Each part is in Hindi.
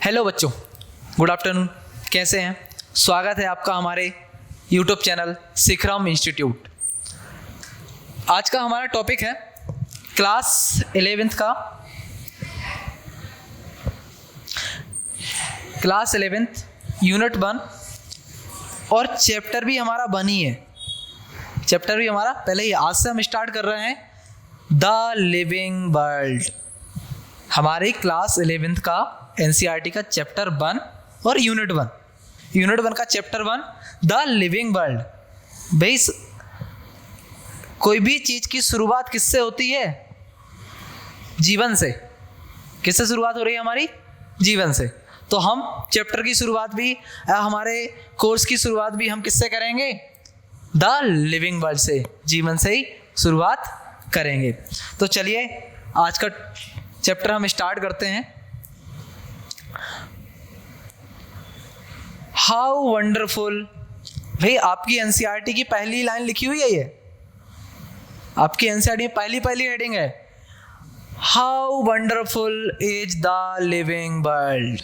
हेलो बच्चों, गुड आफ्टरनून। कैसे हैं? स्वागत है आपका हमारे यूट्यूब चैनल सिखराम इंस्टीट्यूट। आज का हमारा टॉपिक है क्लास 11th का क्लास 11th यूनिट 1 और चैप्टर भी हमारा 1 ही है। चैप्टर भी हमारा पहले ही। आज से हम स्टार्ट कर रहे हैं द लिविंग वर्ल्ड। हमारी क्लास 11th का एनसीईआरटी का चैप्टर 1 और यूनिट 1 का चैप्टर 1 द लिविंग वर्ल्ड। भाई कोई भी चीज़ की शुरुआत किससे होती है? जीवन से। किससे शुरुआत हो रही है? हमारी जीवन से। तो हम चैप्टर की शुरुआत भी, हमारे कोर्स की शुरुआत भी हम किससे करेंगे? द लिविंग वर्ल्ड से, जीवन से ही शुरुआत करेंगे। तो चलिए आज का चैप्टर हम स्टार्ट करते हैं। How wonderful. भाई आपकी एनसीईआरटी की पहली लाइन लिखी हुई है, ये आपकी एनसीईआरटी में पहली हेडिंग है, how wonderful is the living world.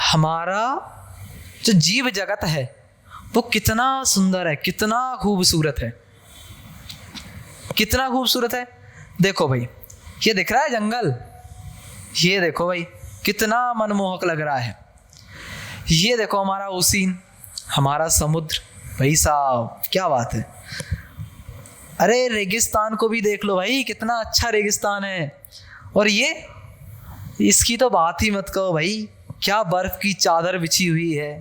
हमारा जो जीव जगत है वो कितना सुंदर है, कितना खूबसूरत है, कितना खूबसूरत है। देखो भाई, ये दिख रहा है जंगल, ये देखो भाई कितना मनमोहक लग रहा है। ये देखो हमारा ओशियन, हमारा समुद्र। भाई साहब क्या बात है। अरे रेगिस्तान को भी देख लो भाई, कितना अच्छा रेगिस्तान है। और ये इसकी तो बात ही मत करो भाई, क्या बर्फ की चादर बिछी हुई है,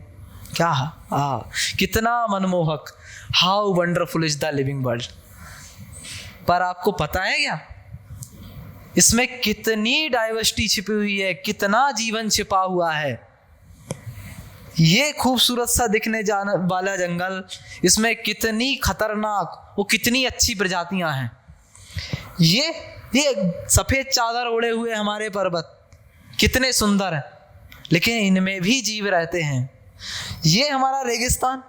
क्या कितना मनमोहक। How wonderful is the living world. पर आपको पता है क्या इसमें कितनी डाइवर्सिटी छिपी हुई है, कितना जीवन छिपा हुआ है। ये खूबसूरत सा दिखने जाने वाला जंगल, इसमें कितनी खतरनाक, वो कितनी अच्छी प्रजातियां हैं। ये सफेद चादर ओढ़े हुए हमारे पर्वत कितने सुंदर हैं, लेकिन इनमें भी जीव रहते हैं। ये हमारा रेगिस्तान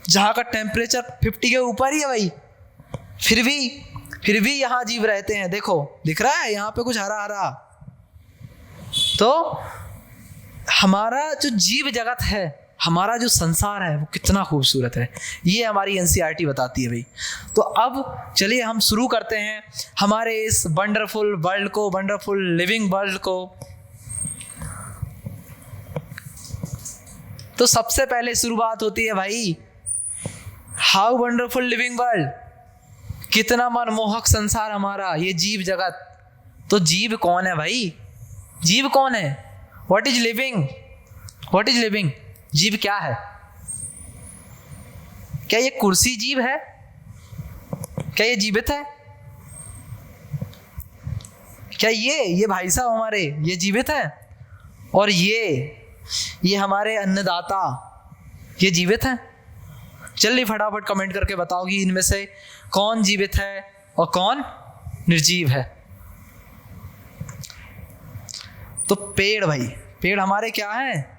जहाँ का टेम्परेचर 50 के ऊपर ही है भाई, फिर भी यहाँ जीव रहते हैं। देखो दिख रहा है यहाँ पे कुछ हरा हरा। तो हमारा जो जीव जगत है, हमारा जो संसार है वो कितना खूबसूरत है, ये हमारी एनसीईआरटी बताती है भाई। तो अब चलिए हम शुरू करते हैं हमारे इस वंडरफुल वर्ल्ड को, वंडरफुल लिविंग वर्ल्ड को। तो सबसे पहले शुरुआत होती है भाई, हाउ वंडरफुल लिविंग वर्ल्ड। कितना मनमोहक संसार हमारा, ये जीव जगत। तो जीव कौन है भाई? जीव कौन है? What is living? What is living? जीव क्या है? क्या ये कुर्सी जीव है? क्या ये जीवित है? क्या ये भाई साहब हमारे ये जीवित है? और ये हमारे अन्नदाता ये जीवित है? जल्दी फटाफट कमेंट करके बताओ कि इनमें से कौन जीवित है और कौन निर्जीव है। तो पेड़ भाई, पेड़ हमारे क्या हैं?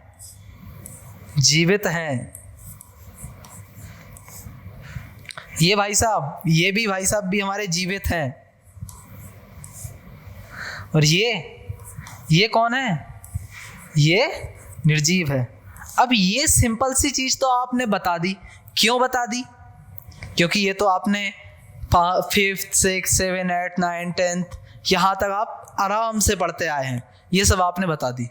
जीवित हैं। ये भाई साहब, ये भी भाई साहब भी हमारे जीवित हैं। और ये कौन है? ये निर्जीव है। अब ये सिंपल सी चीज तो आपने बता दी। क्यों बता दी? क्योंकि ये तो आपने 5th 6th 7th 8th 9th 10th यहाँ तक आप आराम से पढ़ते आए हैं, ये सब आपने बता दी।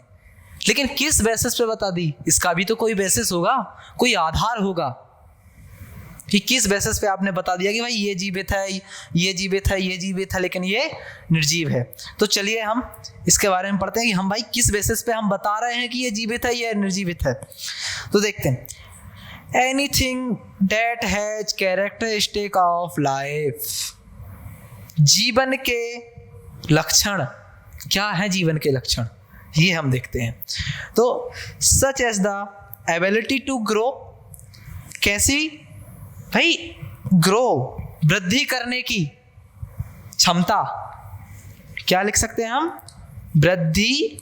लेकिन किस बेसिस पे बता दी? इसका भी तो कोई बेसिस होगा, कोई आधार होगा कि किस बेसिस पे आपने बता दिया कि भाई ये जीवित है, ये जीवित है, ये जीवित है, लेकिन ये निर्जीव है। तो चलिए हम इसके बारे में पढ़ते हैं कि हम भाई किस बेसिस पे हम बता रहे हैं कि ये जीवित है, ये निर्जीवित है। तो देखते हैं, anything that has characteristic of life. जीवन के लक्षण क्या है? जीवन के लक्षण ये हम देखते हैं। तो such as the ability to grow. कैसी भाई? ग्रो, वृद्धि करने की क्षमता। क्या लिख सकते हैं हम? वृद्धि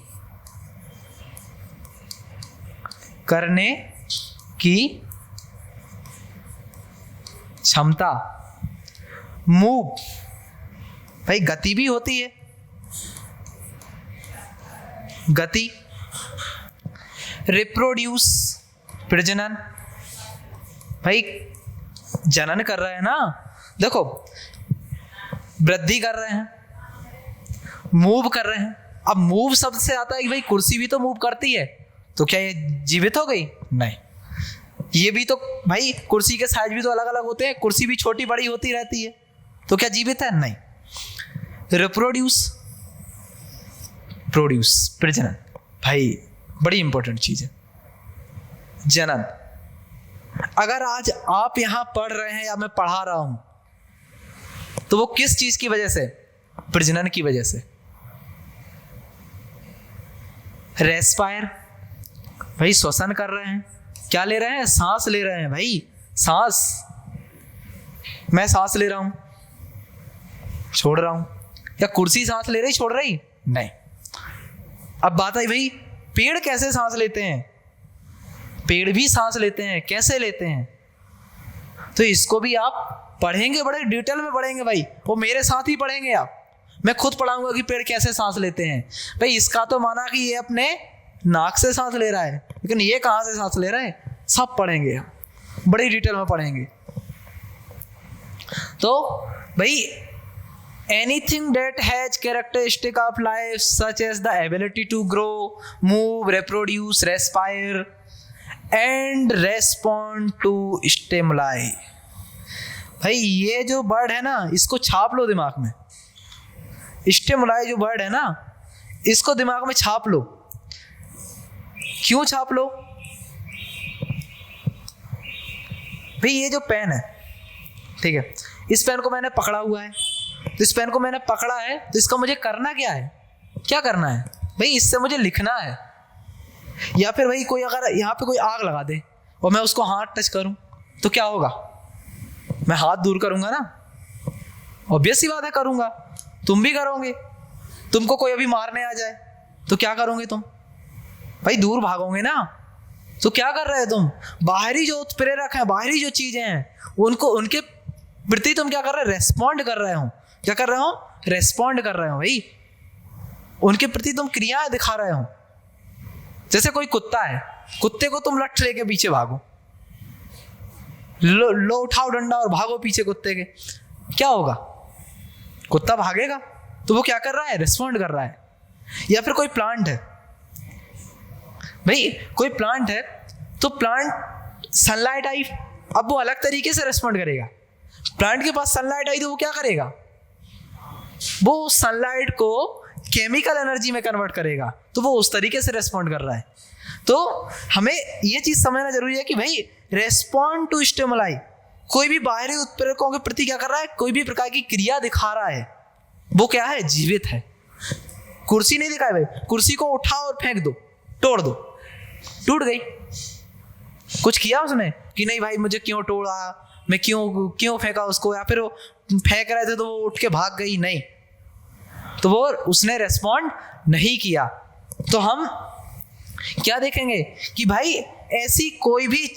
करने की क्षमता। मूव, भाई गति भी होती है, गति रिप्रोड्यूस, प्रजनन, भाई जनन कर रहे हैं ना, देखो वृद्धि कर रहे हैं, मूव कर रहे हैं। अब मूव शब्द से आता है कि भाई कुर्सी भी तो मूव करती है, तो क्या ये जीवित हो गई? नहीं। ये भी तो भाई कुर्सी के साइज भी तो अलग अलग होते हैं, कुर्सी भी छोटी बड़ी होती रहती है, तो क्या जीवित है? नहीं। रिप्रोड्यूस, प्रोड्यूस, प्रजनन, भाई बड़ी इंपॉर्टेंट चीज है। जनन, अगर आज आप यहां पढ़ रहे हैं या मैं पढ़ा रहा हूं, तो वो किस चीज की वजह से? प्रजनन की वजह से। रेस्पायर, भाई श्वसन कर रहे हैं, क्या ले रहे हैं? सांस ले रहे हैं भाई, सांस। मैं सांस ले रहा हूं, छोड़ रहा हूं, या कुर्सी सांस ले रही छोड़ रही? नहीं। अब बात आई भाई पेड़ कैसे सांस लेते हैं? पेड़ भी सांस लेते हैं, कैसे लेते हैं? तो इसको भी आप पढ़ेंगे, बड़े डिटेल में पढ़ेंगे भाई, वो मेरे साथ ही पढ़ेंगे आप। मैं खुद पढ़ाऊंगा कि पेड़ कैसे सांस लेते हैं। भाई इसका तो माना कि ये अपने नाक से सांस ले रहा है, लेकिन ये कहाँ से सांस ले रहा है? सब पढ़ेंगे हम, बड़ी डिटेल में पढ़ेंगे। तो भाई anything that has characteristic of life such as the ability to grow, move, reproduce, respire and respond to stimuli. भाई ये जो वर्ड है ना, इसको छाप लो दिमाग में। स्टिमुलाई जो वर्ड है ना, इसको दिमाग में छाप लो। क्यों छाप लो? भाई ये जो पेन है, ठीक है, इस पेन को मैंने पकड़ा हुआ है, तो इस पेन को मैंने पकड़ा है, तो इसका मुझे करना क्या है? क्या करना है भाई? इससे मुझे लिखना है। या फिर भाई कोई अगर यहाँ पे कोई आग लगा दे और मैं उसको हाथ टच करूं, तो क्या होगा? मैं हाथ दूर करूंगा ना, ऑब्वियस सी बात है करूंगा। तुम भी करोगे। तुमको कोई अभी मारने आ जाए तो क्या करोगे तुम? भाई दूर भागोगे ना। तो क्या कर रहे हो तुम? बाहरी जो प्रेरक है, बाहरी जो चीजें हैं, उनको, उनके प्रति तुम क्या कर रहे हो? रेस्पॉन्ड कर रहे हो। क्या कर रहे हो? रेस्पॉन्ड कर रहे हो भाई। उनके प्रति तुम क्रियाएं दिखा रहे हो। जैसे कोई कुत्ता है, कुत्ते को तुम लठ लेके पीछे भागो, लो उठाओ डंडा और भागो पीछे कुत्ते के, क्या होगा? कुत्ता भागेगा। तो वो क्या कर रहा है? रेस्पॉन्ड कर रहा है। या फिर कोई प्लांट है, भाई कोई प्लांट है, तो प्लांट सनलाइट आई, अब वो अलग तरीके से रेस्पॉन्ड करेगा। प्लांट के पास सनलाइट आई तो वो क्या करेगा? वो सनलाइट को केमिकल एनर्जी में कन्वर्ट करेगा, तो वो उस तरीके से रेस्पॉन्ड कर रहा है। तो हमें ये चीज समझना जरूरी है कि भाई रेस्पॉन्ड टू स्टिमुलाई, कोई भी बाहरी उत्प्रेरकों के प्रति क्या कर रहा है? कोई भी प्रकार की क्रिया दिखा रहा है, वो क्या है? जीवित है। कुर्सी नहीं दिखाए भाई, कुर्सी को उठाओ और फेंक दो, तोड़ दो, टूट गई। कुछ किया उसने कि नहीं भाई मुझे क्यों तोड़ा, मैं क्यों फेंका उसको, या फिर वो फेंक रहे थे तो वो उठ के भाग गई? नहीं, तो वो उसने रेस्पॉन्ड नहीं किया। तो हम क्या देखेंगे कि भाई ऐसी कोई भी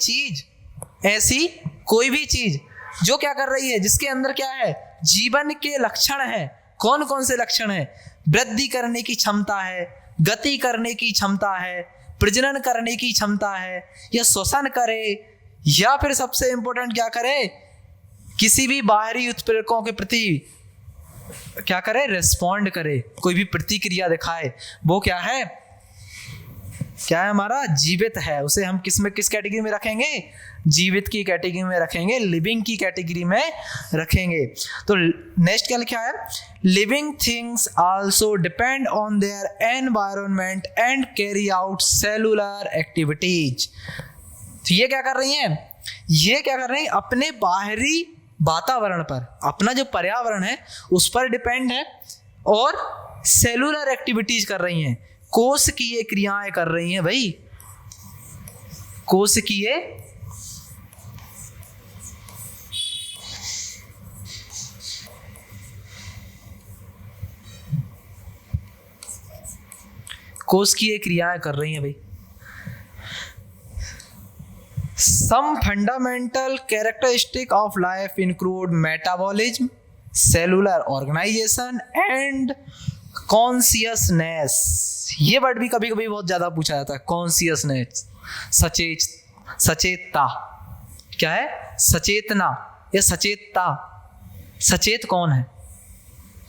चीज जो क्या कर रही है, जिसके अंदर क्या है? जीवन के लक्षण है। कौन कौन से लक्षण है? वृद्धि करने की क्षमता है, गति करने की क्षमता है, प्रजनन करने की क्षमता है, या श्वसन करे, या फिर सबसे इंपॉर्टेंट क्या करे? किसी भी बाहरी उत्प्रेरकों के प्रति क्या करे? रेस्पॉन्ड करे, कोई भी प्रतिक्रिया दिखाए। वो क्या है? क्या है हमारा? जीवित है। उसे हम किस कैटेगरी में रखेंगे? जीवित की कैटेगरी में रखेंगे, लिविंग की कैटेगरी में रखेंगे। तो नेक्स्ट क्या लिखा है? Living things also depend on their environment and carry out cellular activities. तो ये क्या कर रही हैं? ये क्या कर रही हैं? अपने बाहरी वातावरण पर, अपना जो पर्यावरण है उस पर डिपेंड है, और सेलुलर एक्टिविटीज कर रही हैं, कोशिकीय क्रियाएं कर रही हैं भाई। कोशिकीय क्रियाएं कर रही हैं भाई। Some fundamental characteristic of life include metabolism, cellular organization and consciousness। ये वर्ड भी कभी कभी बहुत ज्यादा पूछा जाता है, कॉन्शियसनेस, सचेतता। क्या है? सचेतना या सचेतता। सचेत कौन है?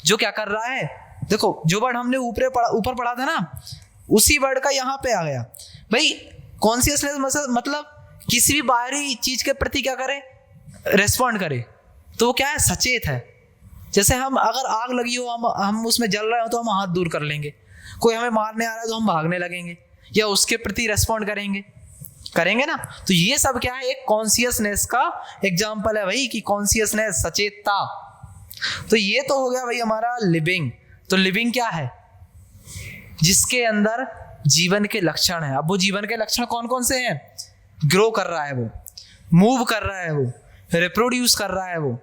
जो क्या कर रहा है। देखो जो वर्ड हमने ऊपर पढ़ा था ना, उसी वर्ड का यहाँ पे आ गया भाई। कॉन्शियसनेस मतलब किसी भी बाहरी चीज के प्रति क्या करे, रेस्पॉन्ड करे, तो वो क्या है? सचेत है। जैसे हम अगर आग लगी हो, हम उसमें जल रहे हो तो हम हाथ दूर कर लेंगे। कोई हमें मारने आ रहा है तो हम भागने लगेंगे या उसके प्रति रेस्पॉन्ड करेंगे ना। तो ये सब क्या है? एक कॉन्शियसनेस का एग्जाम्पल है भाई, कि कॉन्शियसनेस, सचेतता। तो ये तो हो गया भाई हमारा लिविंग। तो लिविंग क्या है? जिसके अंदर जीवन के लक्षण है। अब वो जीवन के लक्षण कौन कौन से हैं? ग्रो कर रहा है वो, मूव कर रहा है वो, रिप्रोड्यूस कर रहा है वो,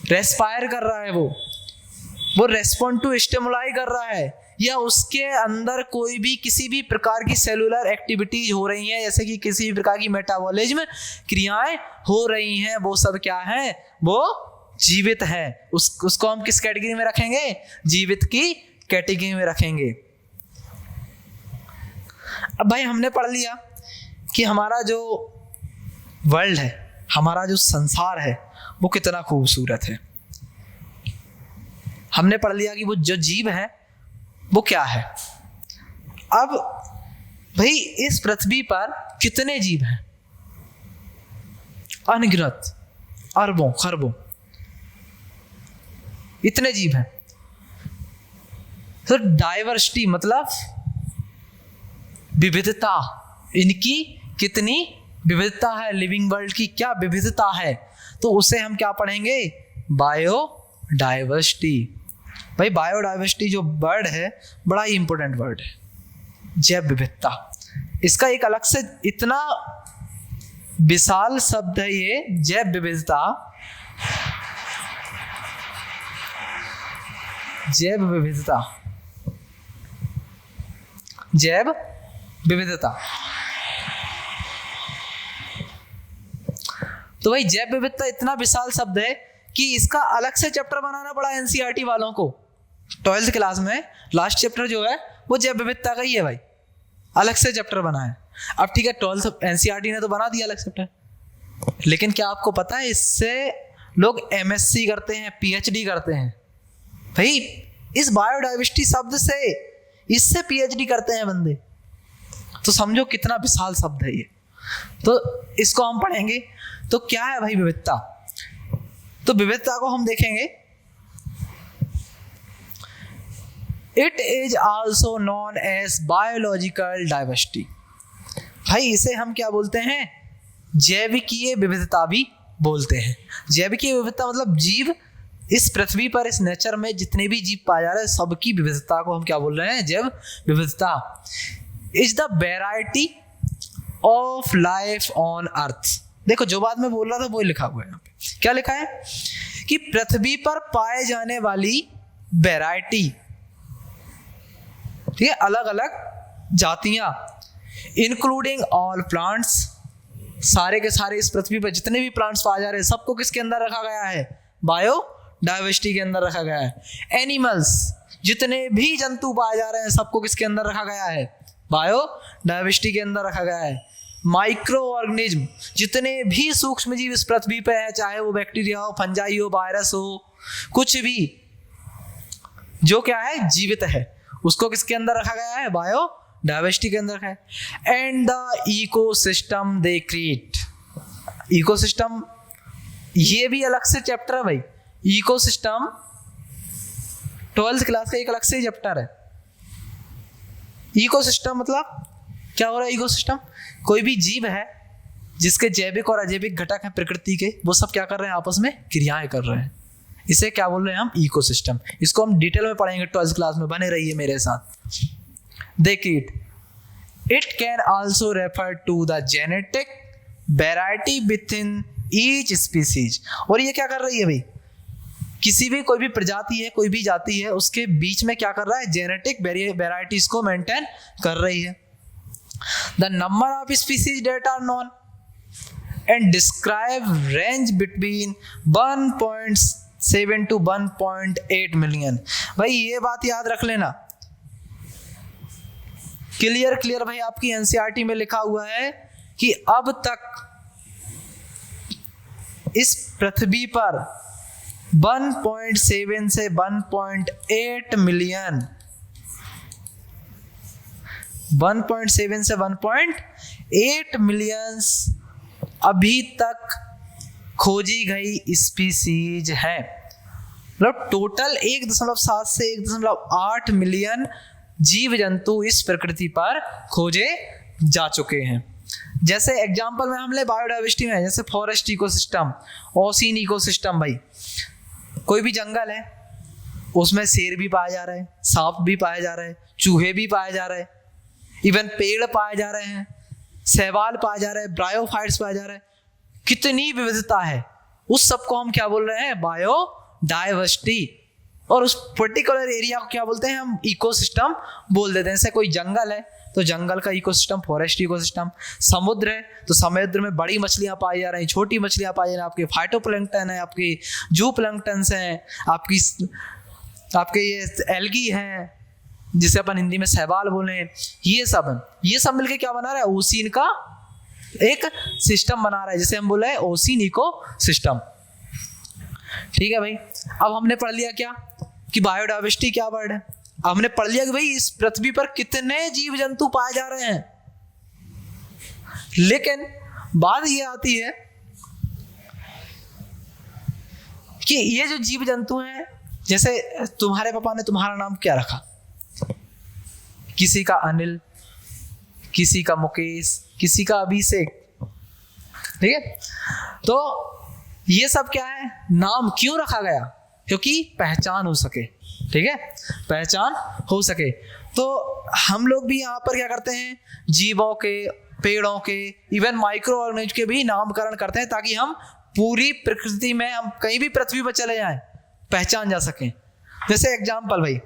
रेस्पायर कर रहा है वो रेस्पॉन्ड टू स्टिमुलाई कर रहा है, या उसके अंदर कोई भी किसी भी प्रकार की सेलुलर एक्टिविटीज हो रही हैं, जैसे कि किसी भी प्रकार की मेटाबॉलिज्म क्रियाएं हो रही हैं, वो सब क्या है? वो जीवित है। उसको हम किस कैटेगरी में रखेंगे? जीवित की कैटेगरी में रखेंगे। अब भाई हमने पढ़ लिया कि हमारा जो वर्ल्ड है, हमारा जो संसार है, वो कितना खूबसूरत है। हमने पढ़ लिया कि वो जो जीव है वो क्या है। अब भाई इस पृथ्वी पर कितने जीव हैं? अनगिनत, अरबों खरबों, इतने जीव हैं। तो डाइवर्सिटी मतलब विविधता, इनकी कितनी विविधता है, लिविंग वर्ल्ड की क्या विविधता है, तो उसे हम क्या पढ़ेंगे? बायोडाइवर्सिटी। भाई बायोडाइवर्सिटी जो वर्ड है बड़ा ही इंपॉर्टेंट वर्ड है, जैव विविधता। इसका एक अलग से इतना विशाल शब्द है ये जैव विविधता। जैव विविधता, जैव विविधता। तो भाई जैव विविधता इतना विशाल शब्द है कि इसका अलग से चैप्टर बनाना पड़ा एनसीईआरटी वालों को। 12th क्लास में लास्ट चैप्टर जो है वो जैव विविधता का ही है भाई, अलग से चैप्टर बना है। अब ठीक है, 12th एनसीईआरटी ने तो बना दिया अलग चैप्टर, लेकिन क्या आपको पता है इससे लोग एमएससी करते हैं, पीएचडी करते हैं भाई। इस बायोडाइवर्सिटी शब्द से, इससे पीएचडी करते हैं बंदे। तो समझो कितना विशाल शब्द है ये। तो इसको हम पढ़ेंगे। तो क्या है भाई विविधता? तो विविधता को हम देखेंगे, it is also known as biological diversity. भाई इसे हम क्या बोलते हैं? जैविकीय विविधता भी बोलते हैं। जैविकीय विविधता मतलब जीव, इस पृथ्वी पर, इस नेचर में जितने भी जीव पाए जा रहे हैं सबकी विविधता को हम क्या बोल रहे हैं? जैव विविधता। Is the variety of life on earth. देखो जो बात मैं बोल रहा था वो लिखा हुआ है यहाँ पे। क्या लिखा है? कि पृथ्वी पर पाए जाने वाली वैरायटी, ठीक है, अलग अलग जातियां, इंक्लूडिंग ऑल प्लांट्स, सारे के सारे इस पृथ्वी पर जितने भी प्लांट्स पाए जा रहे हैं सबको किसके अंदर रखा गया है? बायोडाइवर्सिटी के अंदर रखा गया है। एनिमल्स, जितने भी जंतु पाए जा रहे हैं सबको किसके अंदर रखा गया है? बायोडाइवर्सिटी के अंदर रखा गया है। माइक्रो ऑर्गेनिज्म, जितने भी सूक्ष्म जीव इस पृथ्वी पे है, चाहे वो बैक्टीरिया हो, फंजाई हो, वायरस हो, कुछ भी जो क्या है जीवित है, उसको किसके अंदर रखा गया है? बायोडाइवर्सिटी के अंदर रखा है। And the ecosystem they create. Ecosystem ये भी अलग से चैप्टर है भाई। इकोसिस्टम 12th क्लास का एक अलग से चैप्टर है। इकोसिस्टम मतलब क्या हो रहा है? इकोसिस्टम कोई भी जीव है जिसके जैविक और अजैविक घटक हैं प्रकृति के, वो सब क्या कर रहे हैं? आपस में क्रियाएं कर रहे हैं। इसे क्या बोल रहे हैं हम? इकोसिस्टम। इसको हम डिटेल में पढ़ेंगे 12th क्लास में, बने रहिए मेरे साथ। देखिए, it can also refer to the genetic variety within each species. और ये क्या कर रही है भाई? किसी भी कोई भी प्रजाति है, कोई भी जाति है, उसके बीच में क्या कर रहा है? जेनेटिक वेराइटीज को मेंटेन कर रही है। The number of species that are known and describe range between 1.7 to 1.8 million। भाई ये बात याद रख लेना क्लियर भाई आपकी एनसीईआरटी में लिखा हुआ है कि अब तक इस पृथ्वी पर 1.7 से 1.8 मिलियन 1.7 से 1.8 मिलियंस अभी तक खोजी गई स्पीसीज है। मतलब टोटल 1.7 से 1.8 मिलियन जीव जंतु इस प्रकृति पर खोजे जा चुके हैं। जैसे एग्जांपल में हमने बायोडाइवर्सिटी में, जैसे फॉरेस्ट इकोसिस्टम, ओशियन इकोसिस्टम, भाई कोई भी जंगल है उसमें शेर भी पाया जा रहा है, सांप भी पाया जा रहा है, चूहे भी पाए जा रहे हैं, इवन पेड़ पाए जा रहे हैं, शैवाल पाया जा रहा है, ब्रायोफाइट्स पाया जा रहा है। कितनी विविधता है, उस सबको हम क्या बोल रहे हैं? बायोडाइवर्सिटी। और उस पर्टिकुलर एरिया को क्या बोलते हैं? हम इकोसिस्टम बोल देते हैं। जैसे कोई जंगल है तो जंगल का इकोसिस्टम फॉरेस्ट इकोसिस्टम, समुद्र है तो समुद्र में बड़ी मछलियां पाई जा रही हैं, छोटी मछलियां पाई जा रही हैं, आपके फाइटोप्लैंक्टन है, आपकी जूप्लैंक्टन्स हैं, आपके ये एल्गी हैं जिसे अपन हिंदी में शैवाल बोले, ये सब मिलके क्या बना रहा है? ओशियन का एक सिस्टम बना रहा है, जिसे हम बोले ओशियन इको सिस्टम। ठीक है भाई, अब हमने पढ़ लिया क्या कि बायोडाइवर्सिटी क्या वर्ड है। हमने पढ़ लिया कि भाई इस पृथ्वी पर कितने जीव जंतु पाए जा रहे हैं। लेकिन बात ये आती है कि ये जो जीव जंतु हैं, जैसे तुम्हारे पापा ने तुम्हारा नाम क्या रखा? किसी का अनिल, किसी का मुकेश, किसी का अभिषेक। ठीक है, तो ये सब क्या है? नाम क्यों रखा गया? क्योंकि पहचान हो सके। ठीक है, पहचान हो सके। तो हम लोग भी यहाँ पर क्या करते हैं? जीवों के, पेड़ों के, इवन माइक्रो ऑर्गेनिज्म के भी नामकरण करते हैं, ताकि हम पूरी प्रकृति में, हम कहीं भी पृथ्वी पर चले जाएं, पहचान जा सकें। जैसे एग्जाम्पल भाई,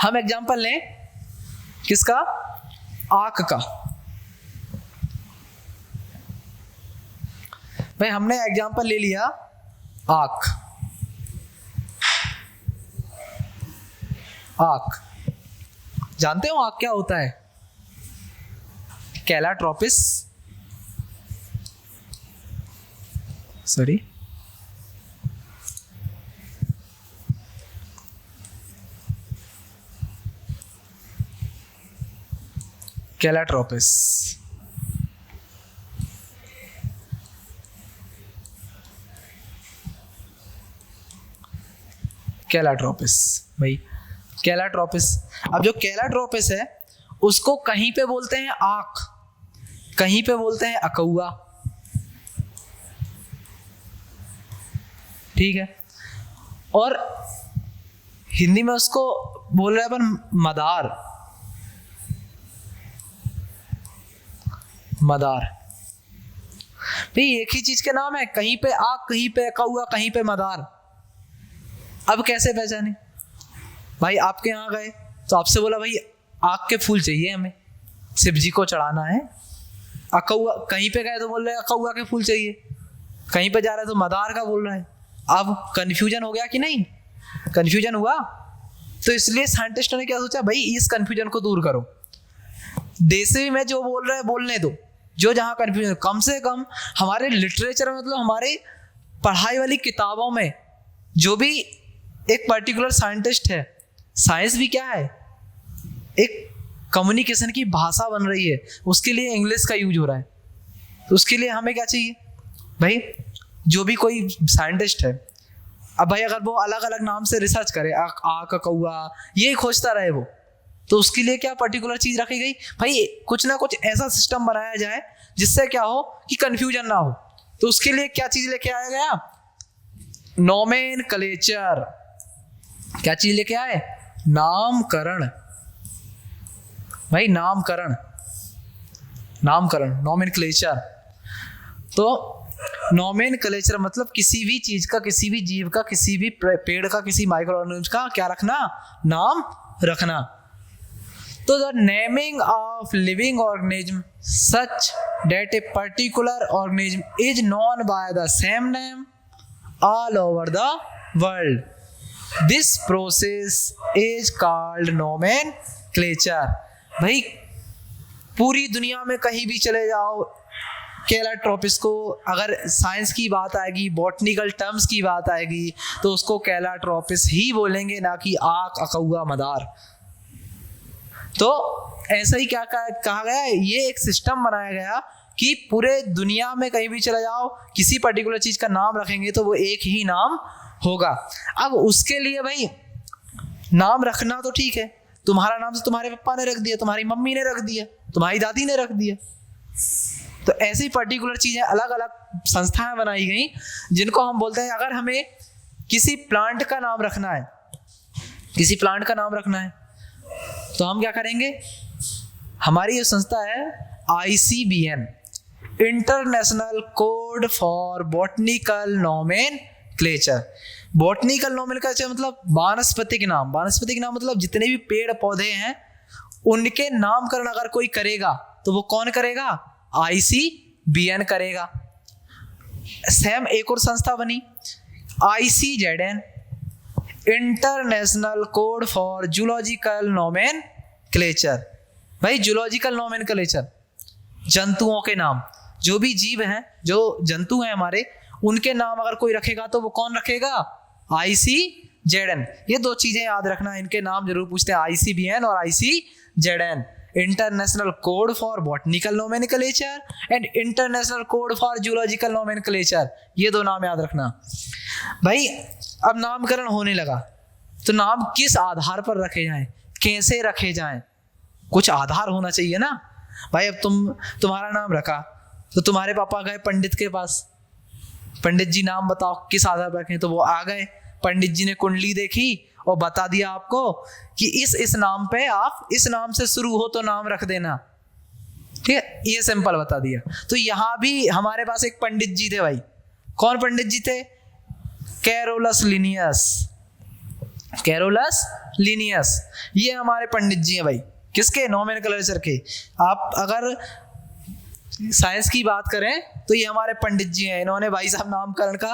हम एग्जाम्पल लें किसका? आँख का। भाई हमने एग्जाम्पल ले लिया आँख। आँख जानते हो आँख क्या होता है? कैलाट्रोपिस, सॉरी, कैलाट्रोपिस। कैलाट्रोपिस भाई, कैलाट्रोपिस। अब जो कैलाट्रोपिस है उसको कहीं पे बोलते हैं आँख, कहीं पे बोलते हैं अकौआ। ठीक है, और हिंदी में उसको बोल रहे हैं अपन मदार। मदार भाई एक ही चीज के नाम है, कहीं पे आँख, कहीं पे अकौआ, कहीं पे मदार। अब कैसे पहचाने? भाई आपके यहाँ गए तो आपसे बोला भाई आँख के फूल चाहिए हमें, शिव जी को चढ़ाना है। अकौआ, कहीं पे गए तो बोल रहे अकौआ के फूल चाहिए, कहीं पे जा रहे तो मदार का बोल रहा है। अब कंफ्यूजन हो गया कि नहीं? कंफ्यूजन हुआ, तो इसलिए साइंटिस्टों ने क्या सोचा? भाई इस कंफ्यूजन को दूर करो, देसी में जो बोल रहे हैं बोलने दो, जो जहाँ कंफ्यूजन, कम से कम हमारे लिटरेचर में, मतलब हमारे पढ़ाई वाली किताबों में जो भी एक पर्टिकुलर साइंटिस्ट है, साइंस भी क्या है? एक कम्युनिकेशन की भाषा बन रही है, उसके लिए इंग्लिश का यूज हो रहा है। तो उसके लिए हमें क्या चाहिए भाई? जो भी कोई साइंटिस्ट है, अब भाई अगर वो अलग अलग नाम से रिसर्च करे, आँख, कौआ, ये खोजता रहे वो, तो उसके लिए क्या पर्टिकुलर चीज रखी गई? भाई कुछ ना कुछ ऐसा सिस्टम बनाया जाए जिससे क्या हो कि कंफ्यूजन ना हो। तो उसके लिए क्या चीज लेके आया गया? नोमेनक्लेचर। क्या चीज लेके आए? नामकरण। भाई नामकरण, नामकरण, नोमेनक्लेचर। तो नोमेनक्लेचर मतलब किसी भी चीज का, किसी भी जीव का, किसी भी पेड़ का, किसी माइक्रो ऑर्गेनिज्म का क्या रखना? नाम रखना। तो the naming of living organism such that a particular organism is known by the same name all over the world, this process is called nomenclature. भाई पूरी दुनिया में कहीं भी चले जाओ, कैलाट्रोपिस को अगर साइंस की बात आएगी, बॉटनिकल टर्म्स की बात आएगी, तो उसको कैलाट्रोपिस ही बोलेंगे, ना कि आक, अकौआ, मदार। तो ऐसा ही क्या कहा गया है, ये एक सिस्टम बनाया गया कि पूरे दुनिया में कहीं भी चले जाओ, किसी पर्टिकुलर चीज का नाम रखेंगे तो वो एक ही नाम होगा। अब उसके लिए भाई नाम रखना तो ठीक है, तुम्हारा नाम तो तुम्हारे पापा ने रख दिया, तुम्हारी मम्मी ने रख दिया, तुम्हारी दादी ने रख दिया। तो ऐसी पर्टिकुलर चीजें अलग अलग संस्थाएं बनाई गई जिनको हम बोलते हैं, अगर हमें किसी प्लांट का नाम रखना है, किसी प्लांट का नाम रखना है, तो हम क्या करेंगे, हमारी ये संस्था है ICBN, international code for botanical nomenclature. Botanical nomenclature मतलब वानस्पतिक नाम। वानस्पतिक नाम मतलब जितने भी पेड़ पौधे हैं उनके नामकरण अगर कोई करेगा तो वो कौन करेगा, ICBN करेगा। सेम एक और संस्था बनी ICZN, international code for zoological nomenclature. भाई जूलॉजिकल नोमेनक्लेचर, जंतुओं के नाम, जो भी जीव हैं, जो जंतु हैं हमारे, उनके नाम अगर कोई रखेगा तो वो कौन रखेगा, ICZN। ये दो चीजें याद रखना, इनके नाम जरूर पूछते हैं, ICBN और ICZN, international code for botanical nomenclature and international code for zoological nomenclature. ये दो नाम याद रखना। भाई अब नामकरण होने लगा, तो नाम किस आधार पर रखे जाएं, कैसे रखे जाएं, कुछ आधार होना चाहिए ना। भाई अब तुम्हारा नाम रखा तो तुम्हारे पापा गए पंडित के पास, पंडित जी नाम बताओ किस आधार पर रखें, तो वो आ गए, पंडित जी ने कुंडली देखी और बता दिया आपको कि इस नाम पे, आप इस नाम से शुरू हो तो नाम रख देना, ठीक है, ये सिंपल बता दिया। तो यहाँ भी हमारे पास एक पंडित जी थे भाई। कौन पंडित जी थे, कैरोलस लिनियस। कैरोलस लिनियस ये हमारे पंडित जी हैं भाई, किसके, नोमेनक्लेचर के। आप अगर साइंस की बात करें तो ये हमारे पंडित जी हैं। इन्होंने भाई साहब नामकरण का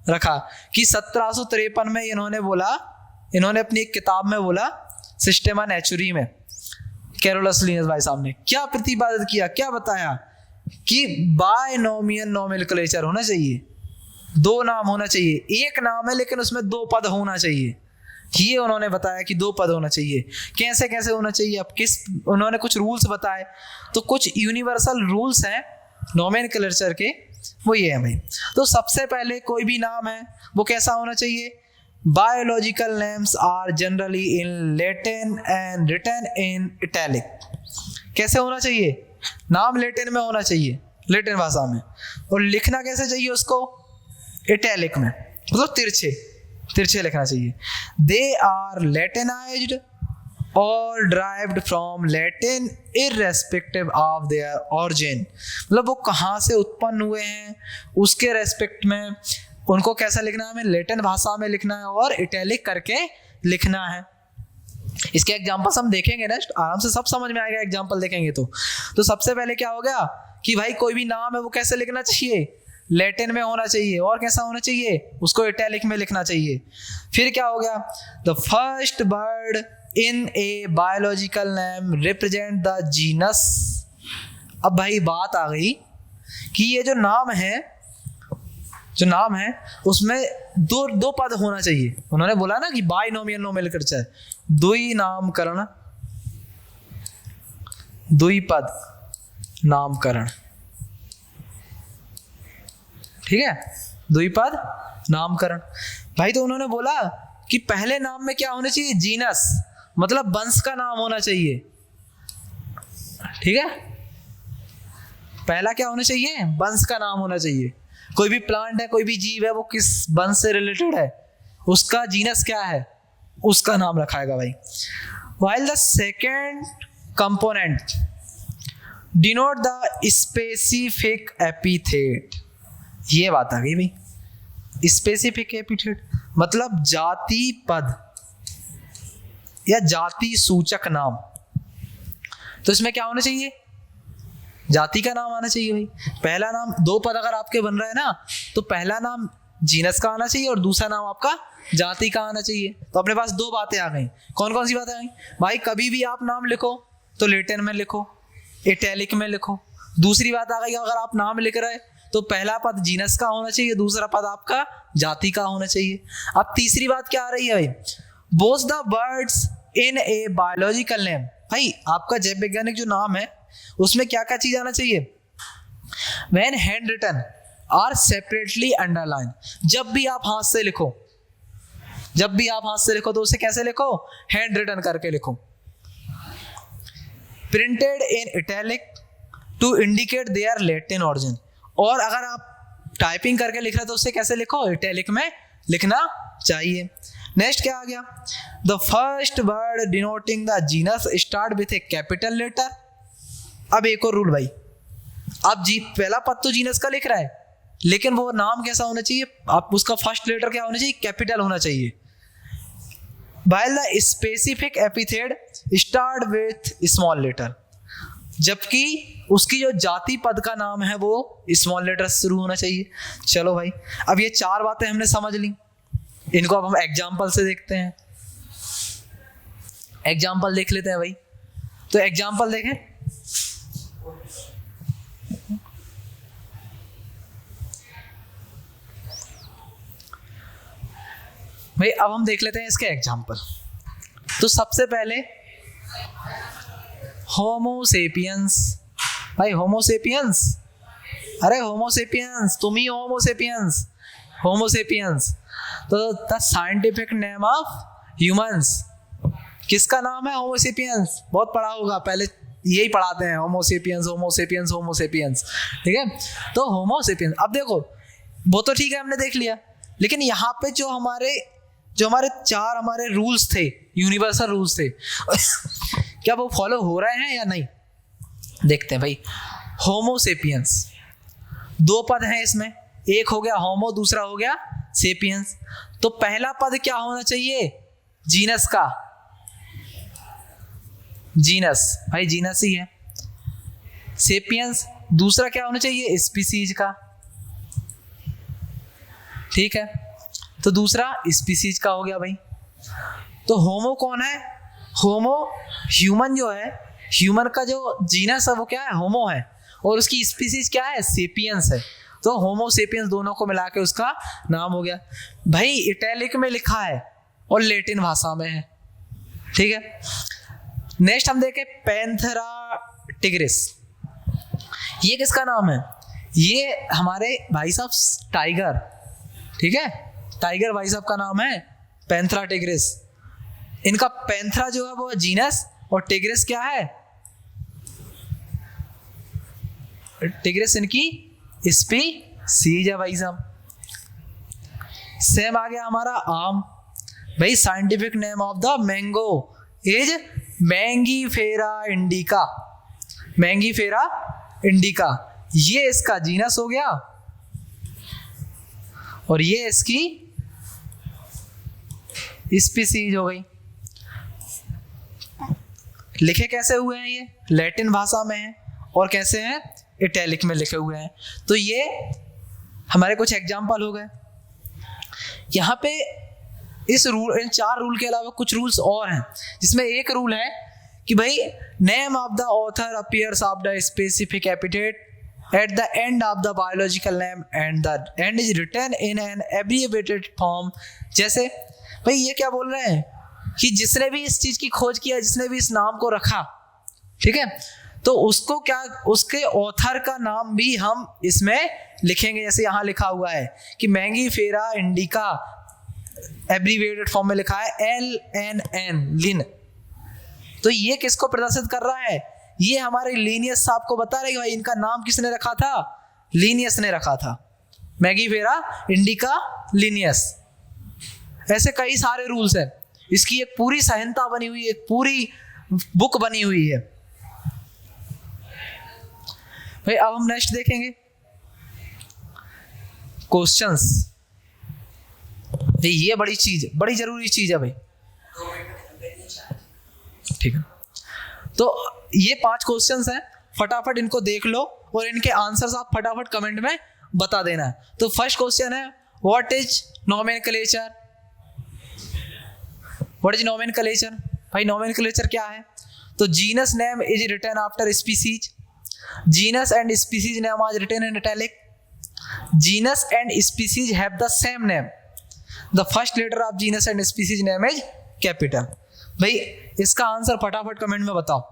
रखा कि 1753 में इन्होंने बोला, इन्होंने अपनी एक किताब में बोला, सिस्टेमा नेचुरी में, कैरोलस लिनियस भाई साहब ने क्या प्रतिपादित किया, क्या बताया कि बायनोमियल नोमेनक्लेचर होना चाहिए, दो नाम होना चाहिए। एक नाम है लेकिन उसमें दो पद होना चाहिए, ये उन्होंने बताया कि दो पद होना चाहिए। कैसे कैसे होना चाहिए, अब किस, उन्होंने कुछ रूल्स बताए। तो कुछ यूनिवर्सल रूल्स हैं नोमेनक्लेचर के, वो ये है भाई। तो सबसे पहले कोई भी नाम है वो कैसा होना चाहिए, biological names are generally in Latin and written in italic. कैसे होना चाहिए, नाम लैटिन में होना चाहिए, लैटिन भाषा में, और लिखना कैसे चाहिए उसको, इटैलिक में, मतलब तिरछे लिखना चाहिए। दे आर लैटिनाइज्ड और derived from Latin irrespective of their origin. मतलब वो कहाँ से उत्पन्न हुए हैं उसके रेस्पेक्ट में उनको कैसा लिखना है, हमें लैटिन भाषा में लिखना है और इटैलिक करके लिखना है। इसके एग्जाम्पल्स हम देखेंगे ना, आराम से सब समझ में आएगा एग्जाम्पल देखेंगे तो सबसे पहले क्या हो गया कि भाई कोई भी नाम है वो कैसे लिखना चाहिए, लैटिन में होना चाहिए, और कैसा होना चाहिए, उसको इटैलिक में लिखना चाहिए। फिर क्या हो गया, the first word in a biological name represent the genus. अब भाई बात आ गई कि ये जो नाम है उसमें दो पद होना चाहिए। उन्होंने बोला ना कि बाइनोमियल नोमेनक्लेचर, दुई नामकरण, दुई पद नामकरण, ठीक है, दुई पद नामकरण। भाई तो उन्होंने बोला कि पहले नाम में क्या होना चाहिए, जीनस, मतलब वंश का नाम होना चाहिए, ठीक है। पहला क्या होना चाहिए, वंश का नाम होना चाहिए। कोई भी प्लांट है, कोई भी जीव है, वो किस वंश से रिलेटेड है, उसका जीनस क्या है, उसका नाम रखाएगा भाई। While the second component denote the specific epithet, ये बात आ गई भाई, स्पेसिफिक एपिथेट मतलब जाति पद या जाति सूचक नाम। तो इसमें क्या होना चाहिए, जाति का नाम आना चाहिए भाई। पहला नाम, दो पद अगर आपके बन रहे हैं ना, तो पहला नाम जीनस का आना चाहिए और दूसरा नाम आपका जाति का आना चाहिए। तो अपने पास दो बातें आ गई। कौन कौन सी बातें आ गई भाई, कभी भी आप नाम लिखो तो लैटिन में लिखो, इटैलिक में लिखो। दूसरी बात आ गई, अगर आप नाम लिख रहे तो पहला पद जीनस का होना चाहिए, दूसरा पद आपका जाति का होना चाहिए। अब तीसरी बात क्या आ रही है भाई, both the words in a biological name. भाई आपका जैव वैज्ञानिक जो नाम है उसमें क्या क्या चीज आना चाहिए, when hand written are separately underline. जब भी आप हाथ से लिखो, जब भी आप हाथ से लिखो तो उसे कैसे लिखो, हैंड रिटन करके लिखो। Printed in italic to indicate their Latin origin. और अगर आप टाइपिंग करके लिख रहे हो तो उसे कैसे लिखो, इटैलिक में लिखना चाहिए। नेक्स्ट क्या आ गया, the first word denoting the genus start with a capital letter. अब एक और रूल भाई, आप जी पहला पद तो जीनस का लिख रहा है, लेकिन वो नाम कैसा होना चाहिए, आप उसका फर्स्ट लेटर क्या होना चाहिए, कैपिटल होना चाहिए। while the specific epithet start with small letter, जबकि उसकी जो जाति पद का नाम है वो स्मॉल लेटर से शुरू होना चाहिए। चलो भाई, अब ये चार बातें हमने समझ ली, इनको अब हम एग्जाम्पल से देखते हैं। एग्जाम्पल देख लेते हैं भाई। तो एग्जाम्पल देखें, भाई अब हम देख लेते हैं इसके एग्जाम्पल। तो सबसे पहले होमोसेपियंस। भाई होमोसेपियंस, अरे होमोसेपियंस, तुम ही होमोसेपियंस, होमोसेपियंस। तो the scientific name of humans, किसका नाम है, होमोसेपियंस। बहुत पढ़ा होगा, पहले यही पढ़ाते हैं, होमोसेपियंस होमोसेपियंस होमोसेपियंस, ठीक है। तो होमोसेपियंस, अब देखो वो तो ठीक है हमने देख लिया, लेकिन यहाँ पे जो हमारे चार हमारे रूल्स थे, यूनिवर्सल रूल्स थे क्या वो फॉलो हो रहे हैं या नहीं, देखते हैं भाई। होमोसेपियंस, दो पद हैं इसमें, एक हो गया होमो, दूसरा हो गया सेपियंस। तो पहला पद क्या होना चाहिए, जीनस का, जीनस, भाई जीनस ही है। सेपियंस दूसरा क्या होना चाहिए, स्पीसीज का, ठीक है। तो दूसरा स्पीसीज का हो गया भाई। तो होमो कौन है, होमो ह्यूमन जो है, ह्यूमन का जो जीनस है वो क्या है, होमो है, और उसकी स्पीसीज क्या है, सेपियंस है। तो होमो सेपियंस दोनों को मिला के उसका नाम हो गया। भाई इटैलिक में लिखा है और लैटिन भाषा में है, ठीक है। नेक्स्ट हम देखें पैंथेरा टिग्रिस, ये किसका नाम है, ये हमारे भाई साहब टाइगर, ठीक है, टाइगर भाई साहब का नाम है पैंथेरा टिग्रिस। इनका पैंथेरा जो है वो जीनस और टिग्रिस क्या है, टिग्रिस इनकी स्पीसीज है भाई साहब। सेम आ गया हमारा आम। भाई scientific name of the mango is Mangifera indica, Mangifera indica, ये इसका जीनस हो गया और ये इसकी स्पीसीज हो गई। लिखे कैसे हुए हैं, ये लैटिन भाषा में है और कैसे हैं, इटैलिक में लिखे हुए हैं। तो ये हमारे कुछ एग्जाम्पल हो गए। यहाँ पे इस रूल, इन चार रूल के अलावा कुछ रूल्स और हैं, जिसमें एक रूल है कि भाई name of the author appears of the specific epithet at the end of the biological name and the end is written in an abbreviated form। जैसे भाई ये क्या बोल रहे हैं कि जिसने भी इस चीज की खोज किया, जिसने भी इस नाम को रखा, ठीक है, तो उसको क्या, उसके ऑथर का नाम भी हम इसमें लिखेंगे। जैसे यहाँ लिखा हुआ है कि मैंगीफेरा इंडिका, एब्रीविएटेड फॉर्म में लिखा है LNN, लिन। तो ये किसको प्रदर्शित कर रहा है, ये हमारे लीनियस साहब को बता रहे कि भाई इनका नाम किसने रखा था, लीनियस ने रखा था, मैंगीफेरा इंडिका लीनियस। ऐसे कई सारे रूल्स हैं, इसकी एक पूरी संहिता बनी हुई है, एक पूरी बुक बनी हुई है। भाई अब हम नेक्स्ट देखेंगे क्वेश्चंस। ये बड़ी चीज, बड़ी जरूरी चीज है भाई, ठीक है। तो ये 5 क्वेश्चंस हैं, फटाफट इनको देख लो और इनके आंसर्स आप फटाफट कमेंट में बता देना है। तो फर्स्ट क्वेश्चन है, what is nomenclature, what is nomenclature. भाई नोमेनक्लेचर क्या है, तो genus name is written after species, genus and species name are written in italic, genus and species have the same name, the first letter of genus and species name is capital. भाई इसका आंसर फटाफट कमेंट में बताओ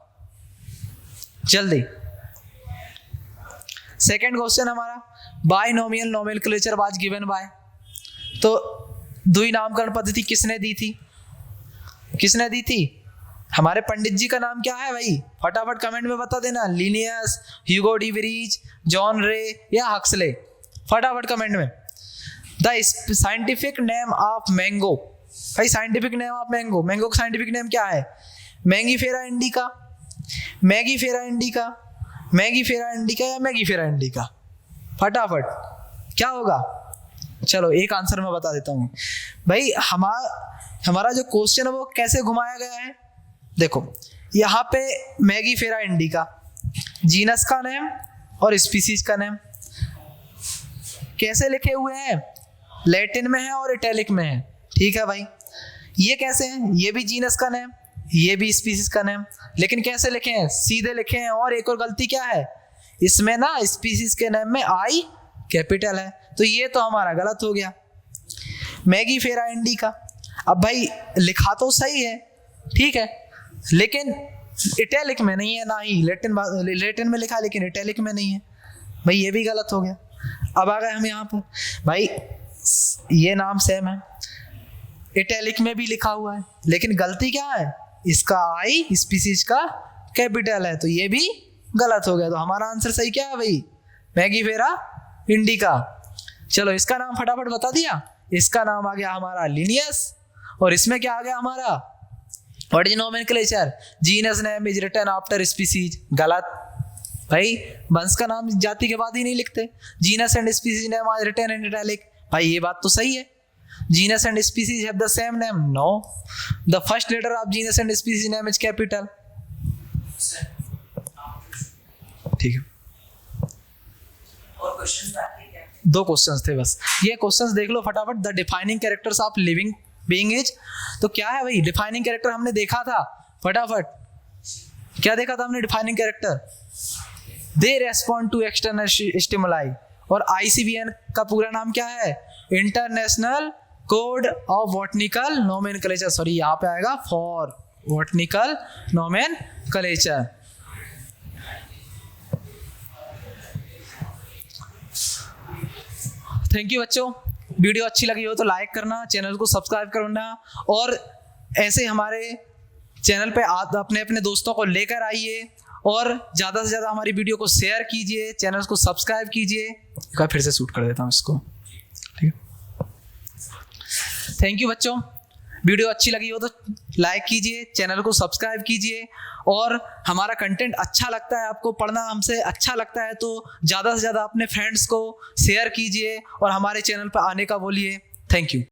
जल्दी। सेकेंड क्वेश्चन हमारा, binomial nomenclature was given by, तो द्वि नामकरण पद्धति किसने दी थी, किसने दी थी? हमारे पंडित जी का नाम क्या है भाई, फटाफट कमेंट में बता देना। Linnaeus, Hugo de Vries, John Ray या हक्सले, फटाफट कमेंट में। The scientific name of mango, भाई scientific name of mango, mango का साइंटिफिक नेम क्या है? Mangifera indica, Mangifera indica, Mangifera indica या मैगीफेरा इंडिका, फटाफट क्या होगा? चलो एक आंसर मैं बता देता हूँ भाई। हमारा जो क्वेश्चन है वो कैसे घुमाया गया है, देखो यहाँ पे मैगीफेरा इंडिका जीनस का नेम और स्पीसीज का नेम कैसे लिखे हुए हैं, लैटिन में है और इटैलिक में है, ठीक है भाई। ये कैसे हैं, ये भी जीनस का नेम, ये भी स्पीसीज का नेम, लेकिन कैसे लिखे हैं, सीधे लिखे हैं। और एक और गलती क्या है, इसमें ना स्पीसीज के नेम में आई कैपिटल है, तो ये तो हमारा गलत हो गया। मैगीफेरा इंडिका, अब भाई लिखा तो सही है, ठीक है, लेकिन इटैलिक में नहीं है, ना ही लैटिन में लिखा है लेकिन इटैलिक में नहीं है, भाई ये भी गलत हो गया। अब आ गए हम यहाँ पर, भाई ये नाम सेम है, इटैलिक में भी लिखा हुआ है, लेकिन गलती क्या है, इसका आई स्पीसीज का कैपिटल है, तो ये भी गलत हो गया। तो हमारा आंसर सही क्या है भाई, मैगीफेरा इंडिका। चलो इसका नाम फटाफट बता दिया, इसका नाम आ गया हमारा लिनियस, और इसमें क्या आ गया हमारा, what is nomenclature, genus name is written after species, गलत भाई, वंश का नाम जाति के बाद ही नहीं लिखते। Genus and species name are written in italic, भाई ये बात तो सही है। Genus and species have the same name, no, the first letter of genus and species name is capital, ठीक है। और क्वेश्चंस बाकी क्या? दो क्वेश्चंस थे बस, ये क्वेश्चंस देख लो फटाफट। The defining characters of living being is, तो क्या है भाई डिफाइनिंग कैरेक्टर, हमने देखा था, फटाफट क्या देखा था हमने defining character, they respond to external stimuli, और ICVN का पूरा नाम क्या है, international code of botanical nomenclature, sorry यहाँ पे आएगा for botanical nomenclature. Thank you बच्चों, वीडियो अच्छी लगी हो तो लाइक करना, चैनल को सब्सक्राइब करना, और ऐसे हमारे चैनल पे अपने अपने दोस्तों को लेकर आइए, और ज़्यादा से ज़्यादा हमारी वीडियो को शेयर कीजिए, चैनल को सब्सक्राइब कीजिए। फिर से शूट कर देता हूँ इसको, ठीक है। थैंक यू बच्चों, वीडियो अच्छी लगी हो तो लाइक कीजिए, चैनल को सब्सक्राइब कीजिए, और हमारा कंटेंट अच्छा लगता है, आपको पढ़ना हमसे अच्छा लगता है तो ज़्यादा से ज़्यादा अपने फ्रेंड्स को शेयर कीजिए और हमारे चैनल पर आने का बोलिए। Thank you.